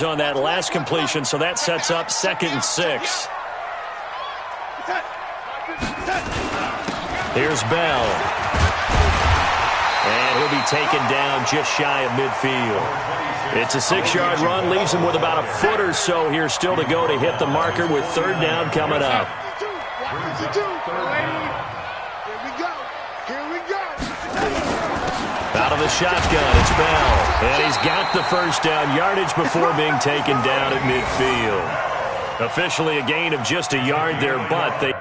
yards on that last completion, so that sets up 2nd and 6. Here's Bell. And he'll be taken down just shy of midfield. It's a 6-yard run, leaves him with about a foot or so here still to go to hit the marker with 3rd down coming up. Out of the shotgun, it's Bell. And he's got the 1st down yardage before being taken down at midfield. Officially a gain of just a yard there, but they...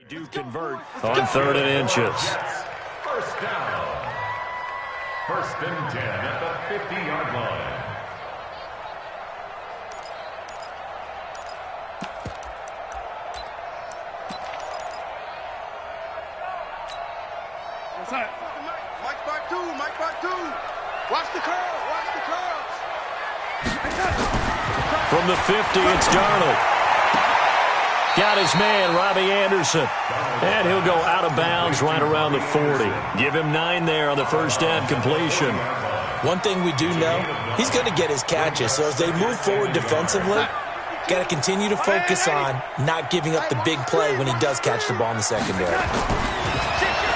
do convert on 3rd and inches. 1st down. 1st and 10 at the 50-yard line. Mike part 2, Mike part 2. Watch the curl, watch the curls. From the 50, it's Darnold. Got his man, Robbie Anderson. And he'll go out of bounds right around the 40. Give him 9 there on the 1st down completion. One thing we do know, he's going to get his catches. So as they move forward defensively, got to continue to focus on not giving up the big play when he does catch the ball in the secondary.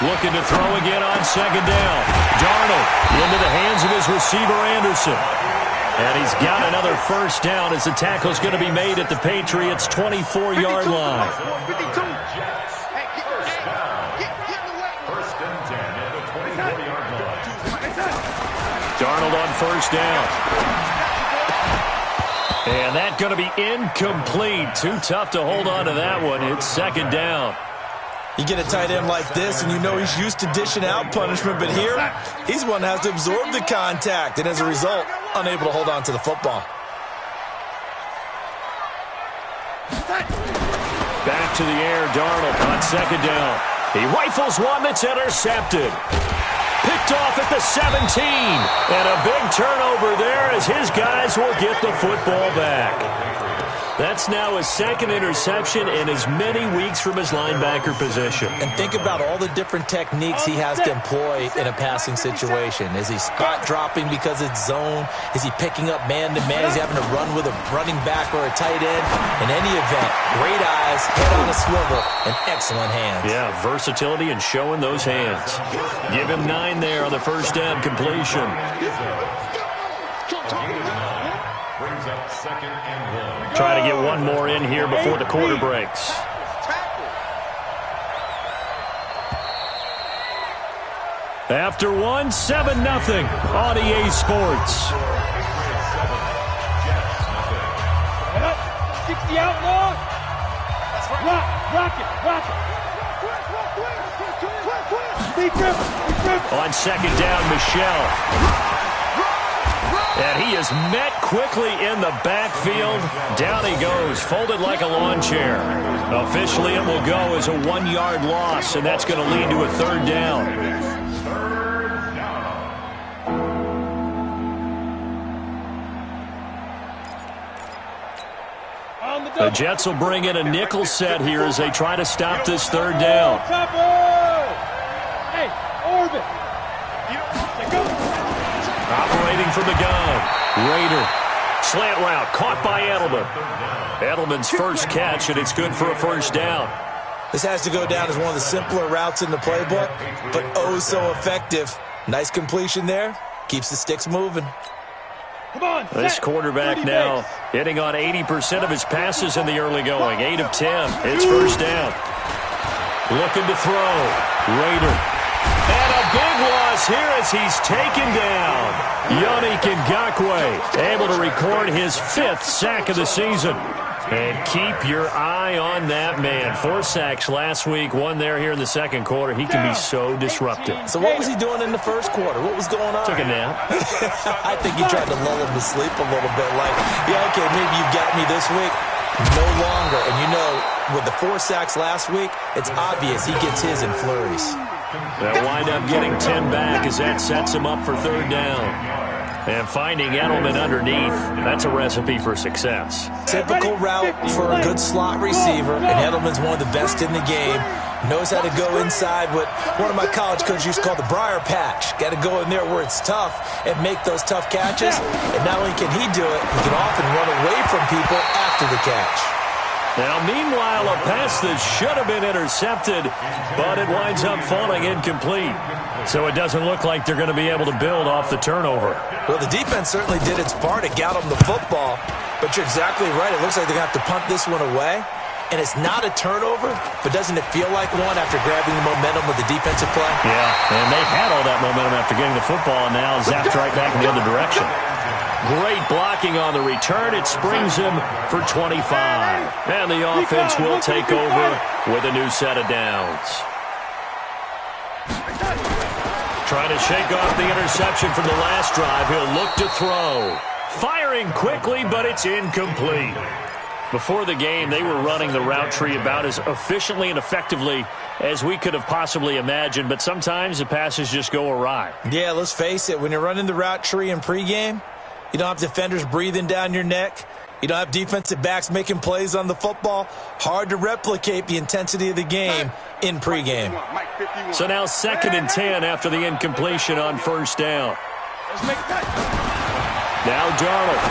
Looking to throw again on 2nd down. Darnold into the hands of his receiver, Anderson. And he's got another 1st down as the tackle's going to be made at the Patriots' 24-yard line. 1st and 10 at the 24-yard line. Darnold on 1st down. And that's going to be incomplete. Too tough to hold on to that one. It's 2nd down. You get a tight end like this, and you know he's used to dishing out punishment, but here, he's one that has to absorb the contact, and as a result, unable to hold on to the football. Back to the air, Darnold on 2nd down. He rifles one that's intercepted. Picked off at the 17. And a big turnover there as his guys will get the football back. That's now his 2nd interception in as many weeks from his linebacker position. And think about all the different techniques he has to employ in a passing situation. Is he spot dropping because it's zone? Is he picking up man-to-man? Is he having to run with a running back or a tight end? In any event, great eyes, head on a swivel, and excellent hands. Yeah, versatility and showing those hands. Give him 9 there on the 1st down completion. Brings up 2nd and 1. Try to get one more in here before the quarter breaks. After one, 7-0 on EA Sports. 60 outlaw. Rock it. On second down, Michelle. And he is met quickly in the backfield. Down he goes, folded like a lawn chair. Officially, it will go as a 1-yard loss, and that's going to lead to a third down. The Jets will bring in a nickel set here as they try to stop this third down. Hey, Orbit. Operating from the gun. Raider. Slant route caught by Edelman. Edelman's first catch, and it's good for a first down. This has to go down as one of the simpler routes in the playbook, but oh so effective. Nice completion there. Keeps the sticks moving. This quarterback now hitting on 80% of his passes in the early going. 8 of 10. It's first down. Looking to throw. Raider. And a big loss here as he's taken down. Yannick Ngakoue able to record his 5th sack of the season. And keep your eye on that man. 4 sacks last week, 1 there here in the second quarter. He can be so disruptive. So what was he doing in the first quarter? What was going on? Took a nap. I think he tried to lull him to sleep a little bit. Like, yeah, okay, maybe you got me this week. No longer. And you know, with the 4 sacks last week, it's obvious he gets his in flurries. They'll wind up getting 10 back as that sets him up for third down. And finding Edelman underneath, that's a recipe for success. Typical route for a good slot receiver, and Edelman's one of the best in the game. Knows how to go inside what one of my college coaches used to call the briar patch. Got to go in there where it's tough and make those tough catches. And not only can he do it, he can often run away from people after the catch. Now, meanwhile, a pass that should have been intercepted, but it winds up falling incomplete. So it doesn't look like they're going to be able to build off the turnover. Well, the defense certainly did its part to get them the football, but you're exactly right. It looks like they're going to have to punt this one away. And it's not a turnover, but doesn't it feel like one after grabbing the momentum with the defensive play? Yeah, and they had all that momentum after getting the football, and now zapped right back in the other direction. Great blocking on the return. It springs him for 25. And the offense will take over with a new set of downs. Trying to shake off the interception from the last drive. He'll look to throw. Firing quickly, but it's incomplete. Before the game, they were running the route tree about as efficiently and effectively as we could have possibly imagined, but sometimes the passes just go awry. Yeah, let's face it. When you're running the route tree in pregame, you don't have defenders breathing down your neck. You don't have defensive backs making plays on the football. Hard to replicate the intensity of the game in pregame. So now 2nd and 10 after the incompletion on first down. Now Darnold.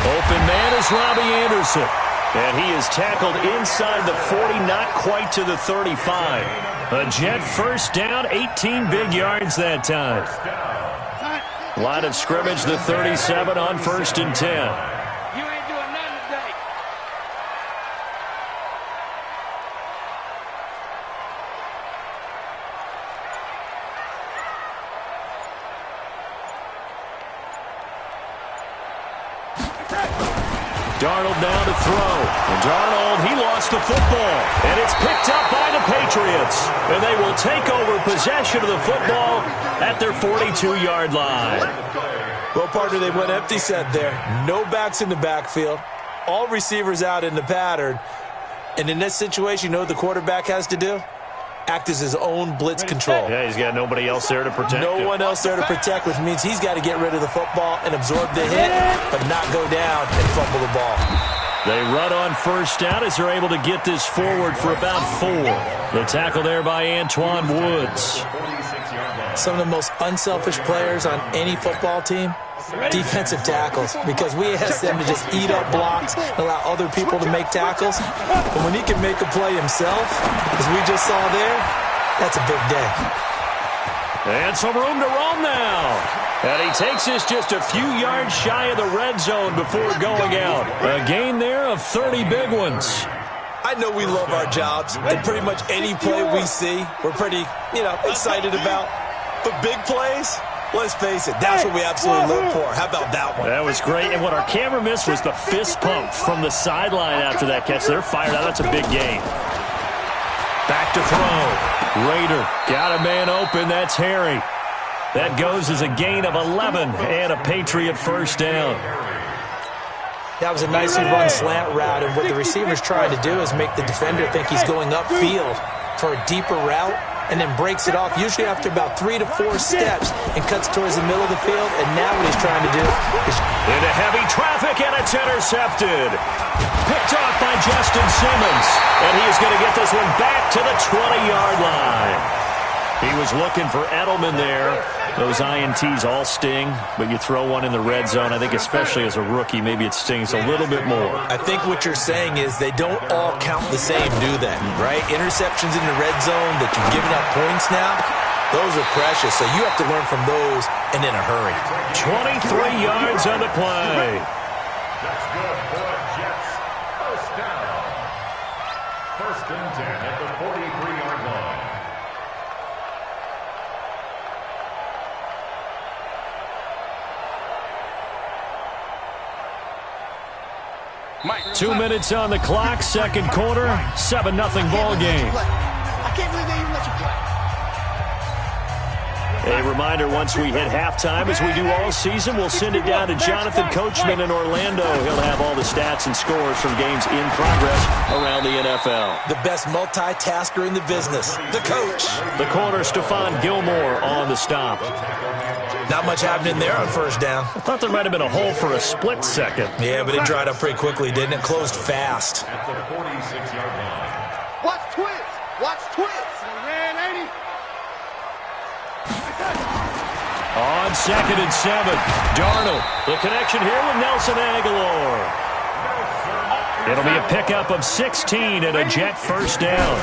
Open man is Robbie Anderson. And he is tackled inside the 40, not quite to the 35. A Jet first down, 18 big yards that time. Line of scrimmage, the 37 on 1st and 10. You ain't doing nothing today. Darnold now to throw. And Darnold, he lost the football. And it's picked up by the Patriots. And they will take over possession of the football at their 42-yard line. Well, partner, they went empty set there. No backs in the backfield. All receivers out in the pattern. And in this situation, you know what the quarterback has to do? Act as his own blitz control. Yeah, he's got nobody else there to protect him. No one else there to protect, which means he's got to get rid of the football and absorb the hit, but not go down and fumble the ball. They run on first down as they're able to get this forward for about 4. The tackle there by Antoine Woods. Some of the most unselfish players on any football team, defensive tackles, because we ask them to just eat up blocks and allow other people to make tackles. But when he can make a play himself, as we just saw there, that's a big day. And some room to roam now. And he takes this just a few yards shy of the red zone before going out. A gain there of 30 big ones. I know we love our jobs, and pretty much any play we see, we're pretty, excited about. But big plays, let's face it, that's what we absolutely look for. How about that one? That was great, and what our camera missed was the fist pump from the sideline after that catch. They're fired out. That's a big gain. Back to throw. Raider got a man open. That's Harry. That goes as a gain of 11 and a Patriot first down. That was a nicely run slant route, and what the receiver's trying to do is make the defender think he's going upfield for a deeper route, and then breaks it off, usually after about 3 to 4 steps, and cuts towards the middle of the field. And now what he's trying to do is... Into heavy traffic, and it's intercepted. Picked off by Justin Simmons, and he is going to get this one back to the 20-yard line. He was looking for Edelman there. Those INTs all sting, but you throw one in the red zone, I think especially as a rookie, maybe it stings a little bit more. I think what you're saying is they don't all count the same, do they? Right? Interceptions in the red zone that you're giving up points now, those are precious, so you have to learn from those and in a hurry. 23 yards on the play. That's good for the Jets. First down. First and 10 at the 43-yard line. Mike. 2 minutes on the clock, second quarter, 7-0 ball game. I can't believe they even let you play. A reminder, once we hit halftime, as we do all season, we'll send it down to Jonathan Coachman in Orlando. He'll have all the stats and scores from games in progress around the NFL. The best multitasker in the business, the coach. The corner, Stephon Gilmore, on the stop. Not much happening there on first down. I thought there might have been a hole for a split second. Yeah, but it dried up pretty quickly, didn't it? Closed fast. At the 46-yard line. Watch twist. Watch twist. Man, 80. On 2nd and 7, Darnold. The connection here with Nelson Aguilar. It'll be a pickup of 16 and a Jet first down.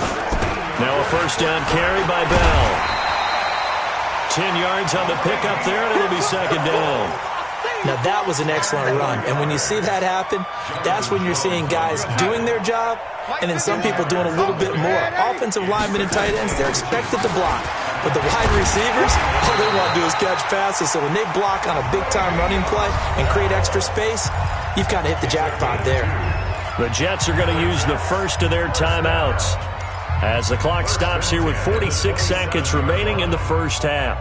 Now a first down carry by Bell. 10 yards on the pickup there, and it'll be second down. Now, that was an excellent run. And when you see that happen, that's when you're seeing guys doing their job and then some people doing a little bit more. Offensive linemen and tight ends, they're expected to block. But the wide receivers, all they want to do is catch passes. So when they block on a big-time running play and create extra space, you've kind of hit the jackpot there. The Jets are going to use the first of their timeouts as the clock stops here with 46 seconds remaining in the first half.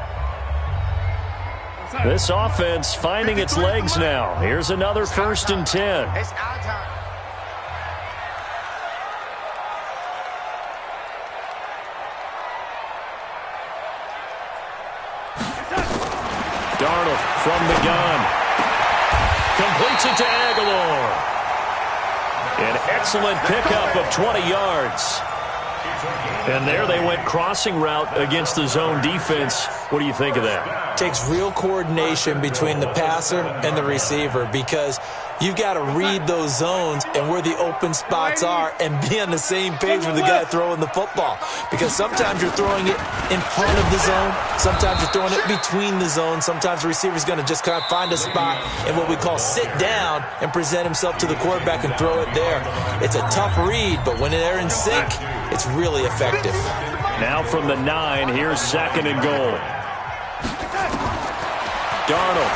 This offense finding its legs now. Here's another 1st and 10. It's our time. Darnold from the gun. Completes it to Aguilar. An excellent pickup of 20 yards. And there they went crossing route against the zone defense. What do you think of that? Takes real coordination between the passer and the receiver because you've got to read those zones and where the open spots are and be on the same page with the guy throwing the football. Because sometimes you're throwing it in front of the zone. Sometimes you're throwing it between the zones. Sometimes the receiver's going to just kind of find a spot and what we call sit down and present himself to the quarterback and throw it there. It's a tough read, but when they're in sync, it's really effective. Now from the 9, here's 2nd and goal. Darnold.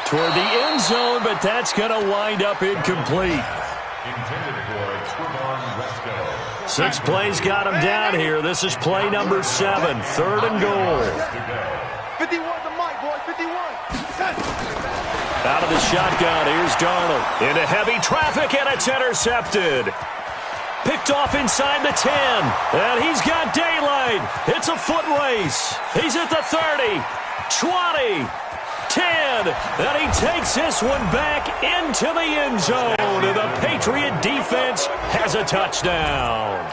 Toward the end zone, but that's going to wind up incomplete. Intended for Trevon Resco. 6 plays got him down here. This is play number 7, 3rd and goal. 51 to Mike, boy, 51. Out of the shotgun, here's Darnold. Into heavy traffic, and it's intercepted. Picked off inside the 10, and he's got daylight. It's a foot race. He's at the 30, 20, 10, and he takes this one back into the end zone, and the Patriot defense has a touchdown.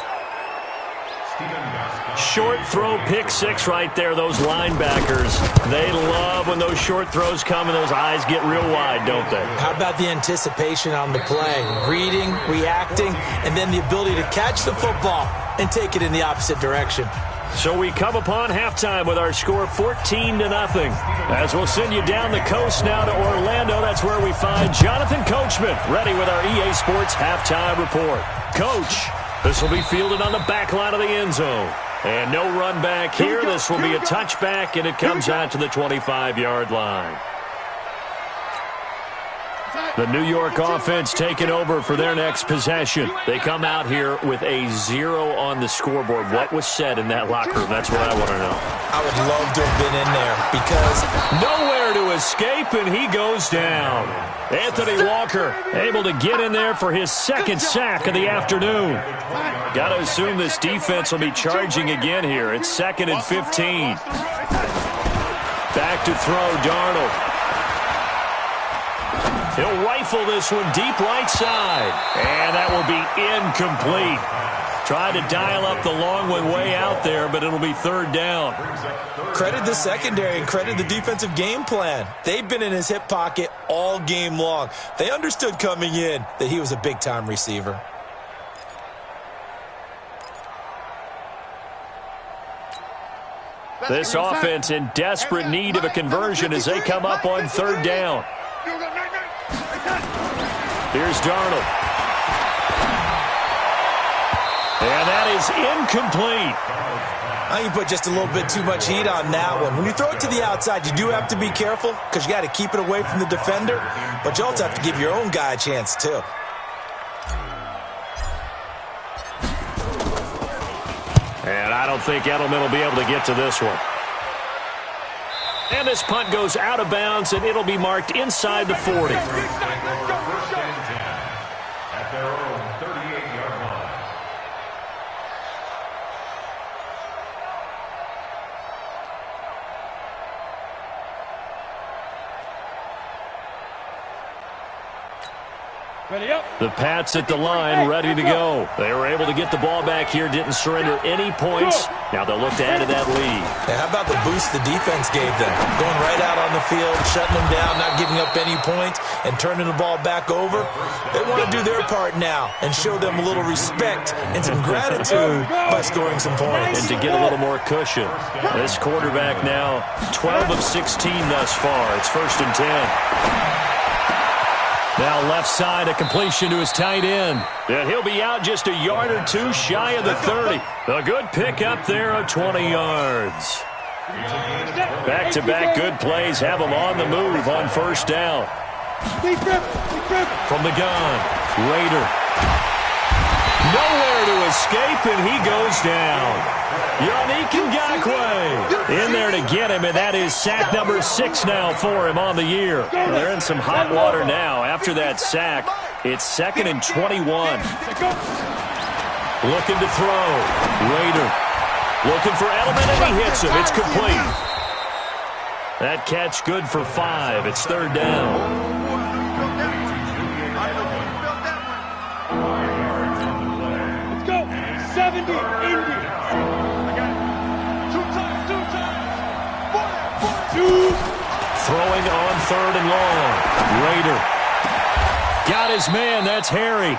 Short throw, pick 6 right there. Those linebackers, they love when those short throws come and those eyes get real wide, don't they? How about the anticipation on the play? Reading, reacting, and then the ability to catch the football and take it in the opposite direction. So we come upon halftime with our score 14-0. As we'll send you down the coast now to Orlando, that's where we find Jonathan Coachman ready with our EA Sports halftime report. Coach, this will be fielded on the back line of the end zone. And no run back here. This will be a touchback, and it comes out to the 25-yard line. The New York offense taking over for their next possession. They come out here with a 0 on the scoreboard. What was said in that locker room? That's what I want to know. I would love to have been in there because nowhere to escape, and he goes down. Anthony Walker able to get in there for his second sack of the afternoon. Got to assume this defense will be charging again here. It's 2nd and 15. Back to throw, Darnold. He'll rifle this one deep right side. And that will be incomplete. Tried to dial up the long one way out there, but it'll be 3rd down. Credit the secondary and credit the defensive game plan. They've been in his hip pocket all game long. They understood coming in that he was a big-time receiver. This offense in desperate need of a conversion as they come up on 3rd down. Here's Darnold. And that is incomplete. Now you put just a little bit too much heat on that one. When you throw it to the outside, you do have to be careful because you got to keep it away from the defender, but you also have to give your own guy a chance too. And I don't think Edelman will be able to get to this one. And this punt goes out of bounds, and it'll be marked inside the 40. At their own 38-yard line. Ready up. The Pats at the line, ready to go. They were able to get the ball back here, didn't surrender any points. Now they'll look to add to that lead. Yeah, how about the boost the defense gave them? Going right out on the field, shutting them down, not giving up any points, and turning the ball back over. They want to do their part now and show them a little respect and some gratitude by scoring some points. And to get a little more cushion. This quarterback now 12 of 16 thus far. It's 1st and 10. Now left side, a completion to his tight end. And he'll be out just a yard or two shy of the 30. A good pickup there of 20 yards. Back-to-back good plays have him on the move on 1st down. From the gun, Raider. Nowhere to escape, and he goes down. Yannick Ngakoue in there to get him, and that is sack number 6 now for him on the year. Well, they're in some hot water now. After that sack, it's 2nd and 21. Looking to throw. Raider looking for Edelman, and he hits him. It's complete. That catch good for 5. It's 3rd down. Let's go. 70, Indy. Throwing on 3rd and long. Raider got his man. That's Harry.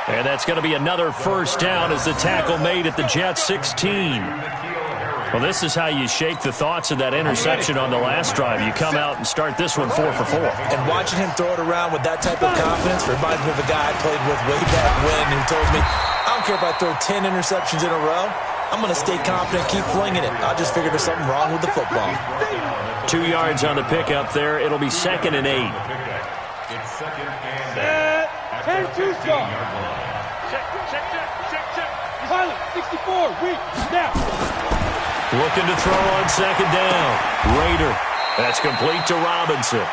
And that's going to be another 1st down as the tackle made at the Jets 16. Well, this is how you shake the thoughts of that interception on the last drive. You come out and start this one 4 for 4. And watching him throw it around with that type of confidence reminds me of a guy I played with way back when who told me, I don't care if I throw 10 interceptions in a row. I'm going to stay confident, keep flinging it. I just figured there's something wrong with the football. 2 yards on the pickup there. It'll be 2nd and 8. It's 2nd and 10-2 stop. Check. Pilot, 64, weak, snap. Looking to throw on 2nd down. Raider. That's complete to Robinson.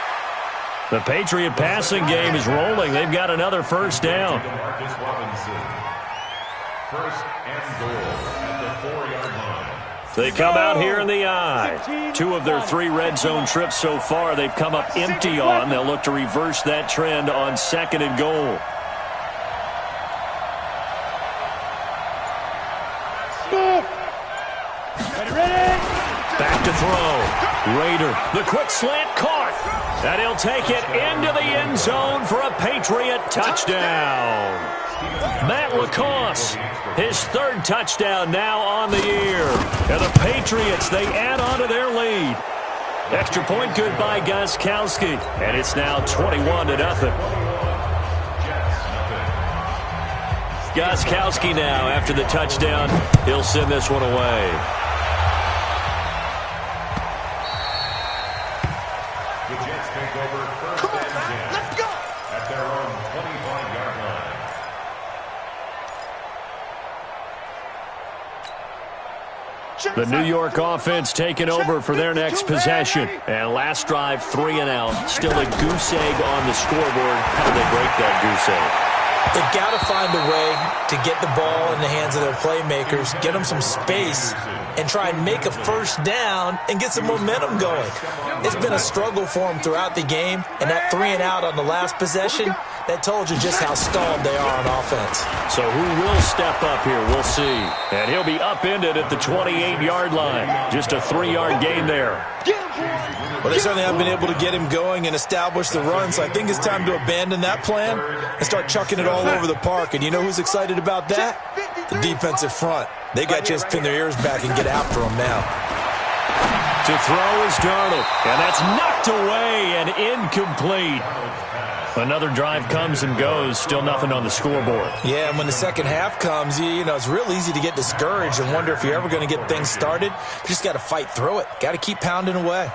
The Patriot passing game is rolling. They've got another 1st down. First and goal at the 4-yard line. They come out here in the eye. 2 of their 3 red zone trips so far they've come up empty on. They'll look to reverse that trend on 2nd and goal. Ready? Back to throw. Raider, the quick slant caught. And he'll take it into the end zone for a Patriot touchdown. Matt Lacoste, his third touchdown now on the year. And the Patriots, they add on to their lead. Extra point good by Gostkowski, and it's now 21-0. Gostkowski now, after the touchdown, he'll send this one away. The Jets take over first and 10. Let's go. At their own 25-yard line. The New York offense taking over for their next possession. And last drive, 3 and out. Still a goose egg on the scoreboard. How do they break that goose egg? They've got to find a way to get the ball in the hands of their playmakers, get them some space, and try and make a first down and get some momentum going. It's been a struggle for them throughout the game, and that 3 and out on the last possession, that told you just how stalled they are on offense. So who will step up here? We'll see. And he'll be upended at the 28-yard line. Just a 3-yard gain there. Well, they certainly haven't been able to get him going and establish the run, so I think it's time to abandon that plan and start chucking it all over the park. And you know who's excited about that? The defensive front. They got to just pin their ears back and get after him now. To throw is Darnold, and that's knocked away and incomplete. Another drive comes and goes, still nothing on the scoreboard. Yeah, and when the second half comes, you know, it's real easy to get discouraged and wonder if you're ever going to get things started. You just got to fight through it. Got to keep pounding away.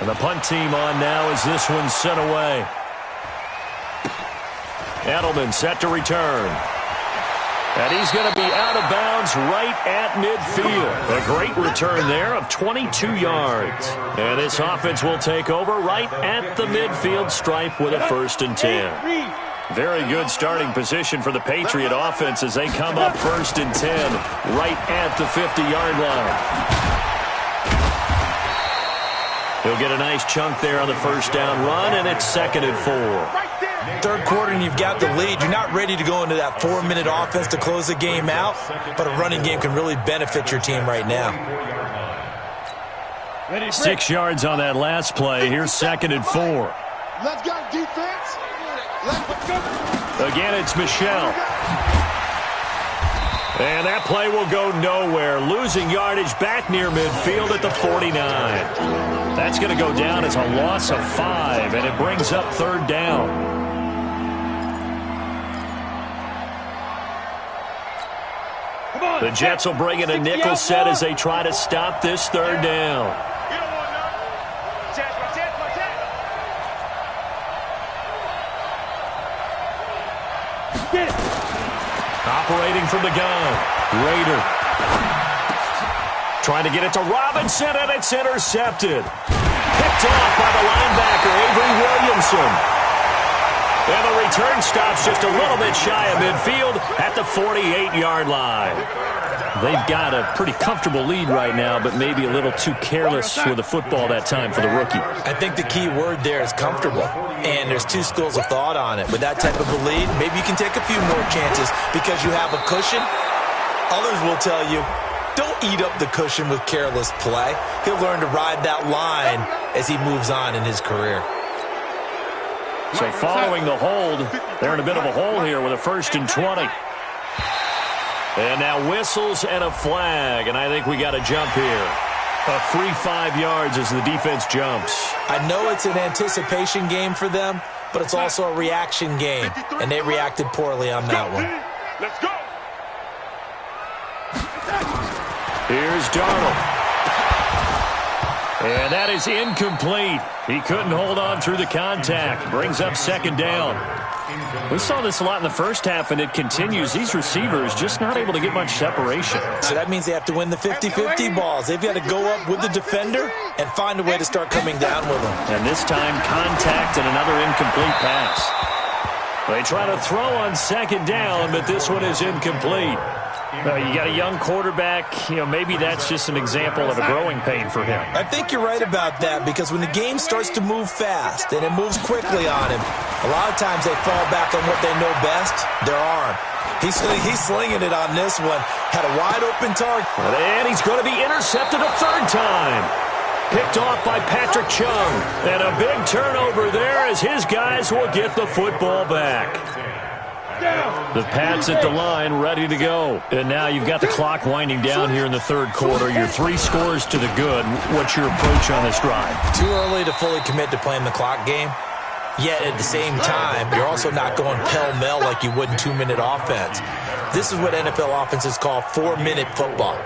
And the punt team on now as this one's sent away. Edelman set to return. And he's going to be out of bounds right at midfield. A great return there of 22 yards. And this offense will take over right at the midfield stripe with a 1st and 10. Very good starting position for the Patriot offense as they come up 1st and 10 right at the 50-yard line. He'll get a nice chunk there on the first down run, and it's 2nd and 4. Third quarter, and you've got the lead. You're not ready to go into that 4-minute offense to close the game out, but a running game can really benefit your team right now. 6 yards on that last play. Here's 2nd and 4. Let's go, defense. Let's go. Again, it's Michel. And that play will go nowhere. Losing yardage back near midfield at the 49. That's going to go down as a loss of 5, and it brings up 3rd down. The Jets will bring in a nickel set as they try to stop this 3rd down. Operating from the gun, Rader. Trying to get it to Robinson, and it's intercepted. Picked off by the linebacker, Avery Williamson. And the return stops just a little bit shy of midfield at the 48-yard line. They've got a pretty comfortable lead right now, but maybe a little too careless with the football that time for the rookie. I think the key word there is comfortable, and there's 2 schools of thought on it. With that type of a lead, maybe you can take a few more chances because you have a cushion. Others will tell you, don't eat up the cushion with careless play. He'll learn to ride that line as he moves on in his career. So following the hold, they're in a bit of a hole here with a 1st and 20. And now whistles and a flag, and I think we got a jump here. A free 5 yards as the defense jumps. I know it's an anticipation game for them, but it's also a reaction game, and they reacted poorly on that one. Let's go. Here's Darnold. And that is incomplete. He couldn't hold on through the contact. Brings up 2nd down. We saw this a lot in the first half, and it continues. These receivers just not able to get much separation. So that means they have to win the 50-50 balls. They've got to go up with the defender and find a way to start coming down with them. And this time, contact and another incomplete pass. They try to throw on second down, but this one is incomplete. You got a young quarterback. Maybe that's just an example of a growing pain for him. I think you're right about that, because when the game starts to move fast and it moves quickly on him, a lot of times they fall back on what they know best, their arm. He's slinging it on this one. Had a wide open target. And he's going to be intercepted a third time. Picked off by Patrick Chung. And a big turnover there as his guys will get the football back. The Pats at the line, ready to go. And now you've got the clock winding down here in the third quarter. You're 3 scores to the good. What's your approach on this drive? Too early to fully commit to playing the clock game. Yet at the same time, you're also not going pell-mell like you would in 2-minute offense. This is what NFL offenses call 4-minute football.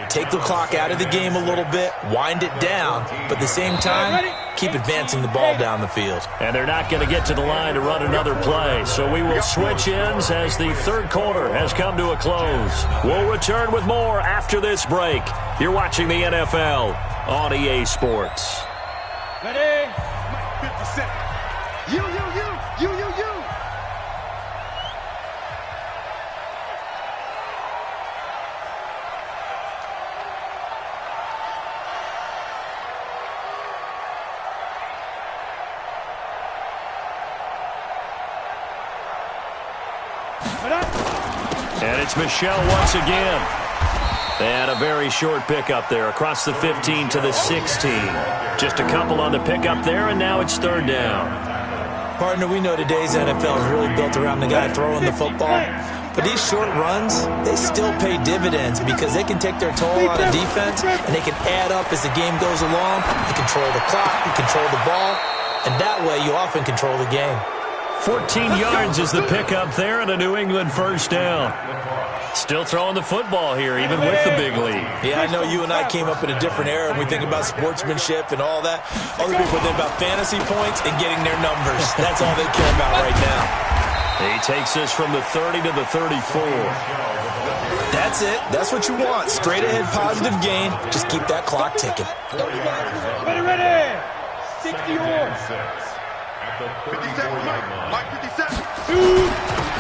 Take the clock out of the game a little bit, wind it down, but at the same time, keep advancing the ball down the field. And they're not going to get to the line to run another play, so we will switch ends as the third quarter has come to a close. We'll return with more after this break. You're watching the NFL on EA Sports. Ready? 50 Cent. You. And it's Michelle once again. And a very short pickup there across the 15 to the 16. Just a couple on the pickup there, and now it's third down. Partner, we know today's NFL is really built around the guy throwing the football. But these short runs, they still pay dividends because they can take their toll on a defense, and they can add up as the game goes along. You control the clock, you control the ball, and that way you often control the game. 14 yards is the pickup there, and a New England first down. Still throwing the football here, even with the big lead. Yeah, I know you and I came up in a different era, and we think about sportsmanship and all that. Other people think about fantasy points and getting their numbers. That's all they care about right now. He takes us from the 30 to the 34. That's it. That's what you want. Straight ahead positive gain. Just keep that clock ticking. Ready. 60 yards. 57, Mike 57.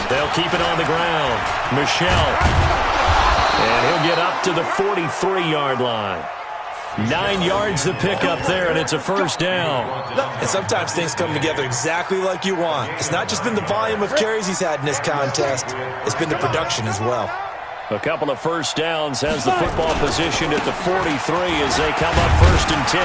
They'll keep it on the ground. Michelle. And he'll get up to the 43-yard line. 9 yards to pick up there, and it's a first down. And sometimes things come together exactly like you want. It's not just been the volume of carries he's had in this contest. It's been the production as well. A couple of first downs has the football positioned at the 43 as they come up first and 10.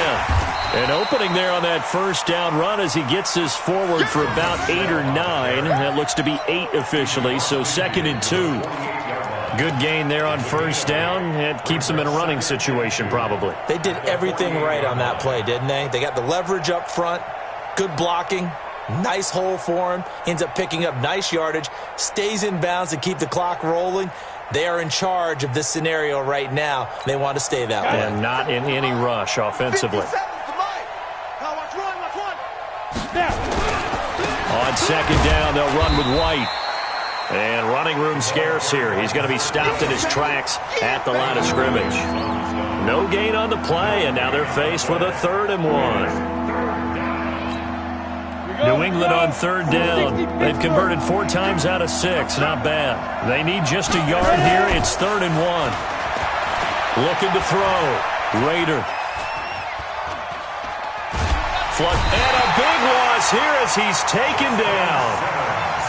An opening there on that first down run as he gets this forward for about 8 or 9. That looks to be 8 officially, so second and 2. Good gain there on first down. It keeps them in a running situation probably. They did everything right on that play, didn't they? They got the leverage up front, good blocking, nice hole for him, ends up picking up nice yardage, stays in bounds to keep the clock rolling. They are in charge of this scenario right now. They want to stay that way. And not in any rush offensively. On second down, they'll run with White. And running room scarce here. He's going to be stopped in his tracks at the line of scrimmage. No gain on the play, and now they're faced with a 3rd and 1. New England on third down. They've converted 4 times out of 6. Not bad. They need just a yard here. It's 3rd and 1. Looking to throw. Raider. And a big loss here as he's taken down.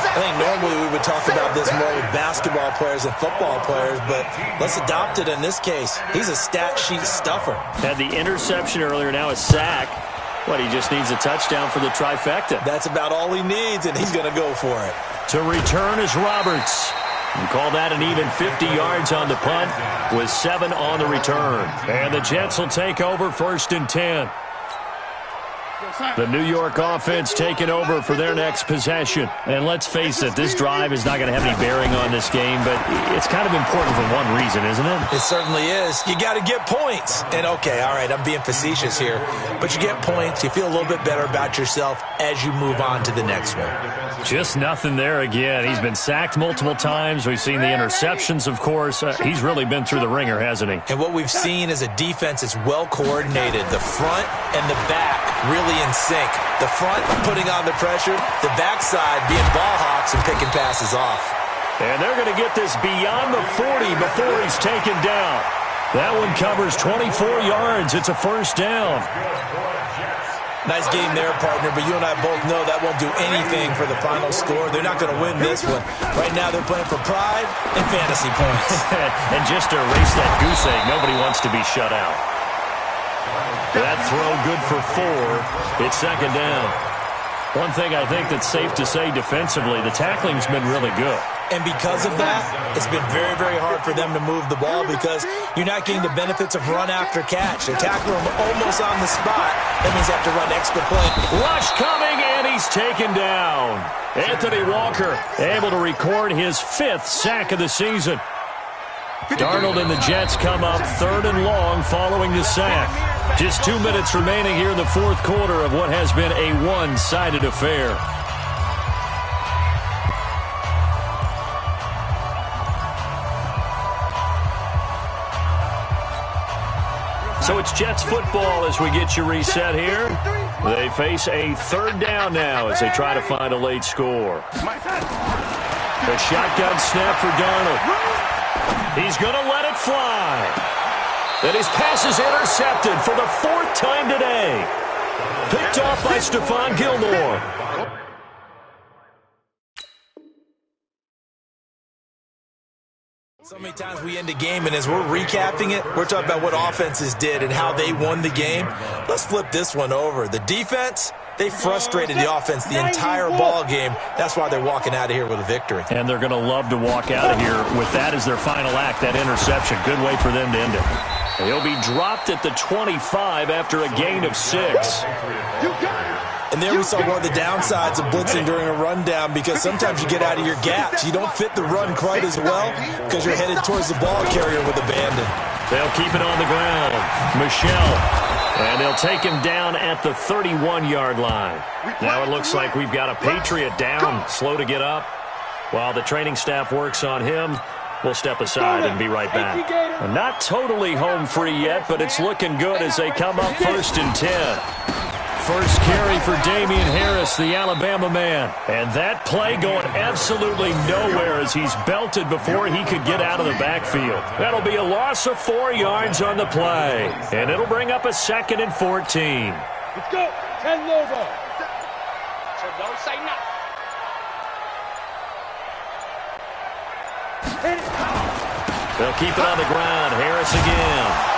I think normally we would talk about this more with basketball players and football players, but let's adopt it in this case. He's a stat sheet stuffer. Had the interception earlier, now a sack. What, he just needs a touchdown for the trifecta. That's about all he needs, and he's going to go for it. To return is Roberts. You call that an even 50 yards on the punt with 7 on the return. And the Jets will take over first and 10. The New York offense taking over for their next possession. And let's face it, this drive is not going to have any bearing on this game, but it's kind of important for one reason, isn't it? It certainly is. You got to get points. And okay, all right, I'm being facetious here, but you get points, you feel a little bit better about yourself as you move on to the next one. Just nothing there again. He's been sacked multiple times. We've seen the interceptions, of course. He's really been through the ringer, hasn't he? And what we've seen is a defense that's well coordinated. The front and the back really in sync. The front putting on the pressure, the backside being ball hawks and picking passes off. And they're going to get this beyond the 40 before he's taken down. That one covers 24 yards. It's a first down. Nice game there, partner, but you and I both know that won't do anything for the final score. They're not going to win this one. Right now they're playing for pride and fantasy points. And just to erase that goose egg, nobody wants to be shut out. That throw good for 4. It's second down. One thing I think that's safe to say defensively, the tackling's been really good. And because of that, it's been very, very hard for them to move the ball because you're not getting the benefits of run after catch. They're tackling them almost on the spot. That means they have to run extra point. Rush coming, and he's taken down. Anthony Walker able to record his 5th sack of the season. Darnold and the Jets come up 3rd and long following the sack. Just 2 minutes remaining here in the 4th quarter of what has been a one-sided affair. So it's Jets football as we get you reset here. They face a 3rd down now as they try to find a late score. A shotgun snap for Darnold. He's going to let it fly. And his pass is intercepted for the 4th time today. Picked off by Stephon Gilmore. So many times we end a game, and as we're recapping it, we're talking about what offenses did and how they won the game. Let's flip this one over. The defense, they frustrated the offense the entire ball game. That's why they're walking out of here with a victory. And they're going to love to walk out of here with that as their final act, that interception. Good way for them to end it. He'll be dropped at the 25 after a gain of 6. And there we saw one of the downsides of blitzing during a rundown because sometimes you get out of your gaps. You don't fit the run quite as well because you're headed towards the ball carrier with abandon. They'll keep it on the ground. Michelle. And they'll take him down at the 31-yard line. Now it looks like we've got a Patriot down, slow to get up. While the training staff works on him, we'll step aside and be right back. And not totally home free yet, but it's looking good as they come up 1st and 10. First carry for Damian Harris, the Alabama man. And that play going absolutely nowhere as he's belted before he could get out of the backfield. That'll be a loss of 4 yards on the play. And it'll bring up a 2nd and 14. Let's go. 10 logo. So don't say nothing. They'll keep it on the ground. Harris again.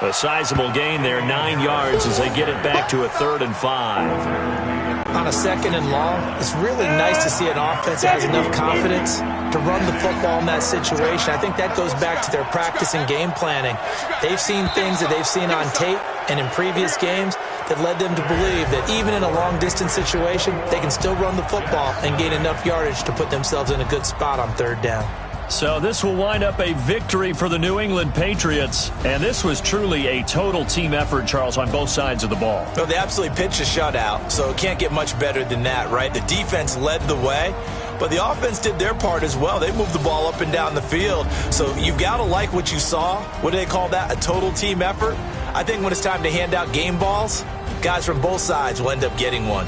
A sizable gain there, 9 yards as they get it back to a 3rd and 5. On a 2nd and long, it's really nice to see an offense that has enough confidence to run the football in that situation. I think that goes back to their practice and game planning. They've seen things that they've seen on tape and in previous games that led them to believe that even in a long-distance situation, they can still run the football and gain enough yardage to put themselves in a good spot on 3rd down. So this will wind up a victory for the New England Patriots. And this was truly a total team effort, Charles, on both sides of the ball. No, they absolutely pitched a shutout, so it can't get much better than that, right? The defense led the way, but the offense did their part as well. They moved the ball up and down the field. So you've got to like what you saw. What do they call that? A total team effort? I think when it's time to hand out game balls, guys from both sides will end up getting one.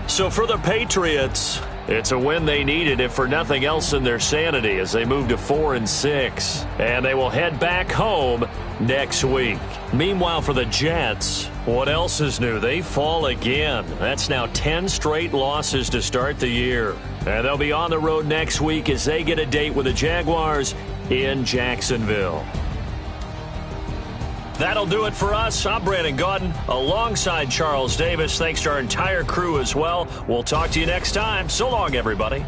So for the Patriots, it's a win they needed, if for nothing else in their sanity, as they move to 4-6. And they will head back home next week. Meanwhile, for the Jets, what else is new? They fall again. That's now 10 straight losses to start the year. And they'll be on the road next week as they get a date with the Jaguars in Jacksonville. That'll do it for us. I'm Brandon Gaudin alongside Charles Davis. Thanks to our entire crew as well. We'll talk to you next time. So long, everybody.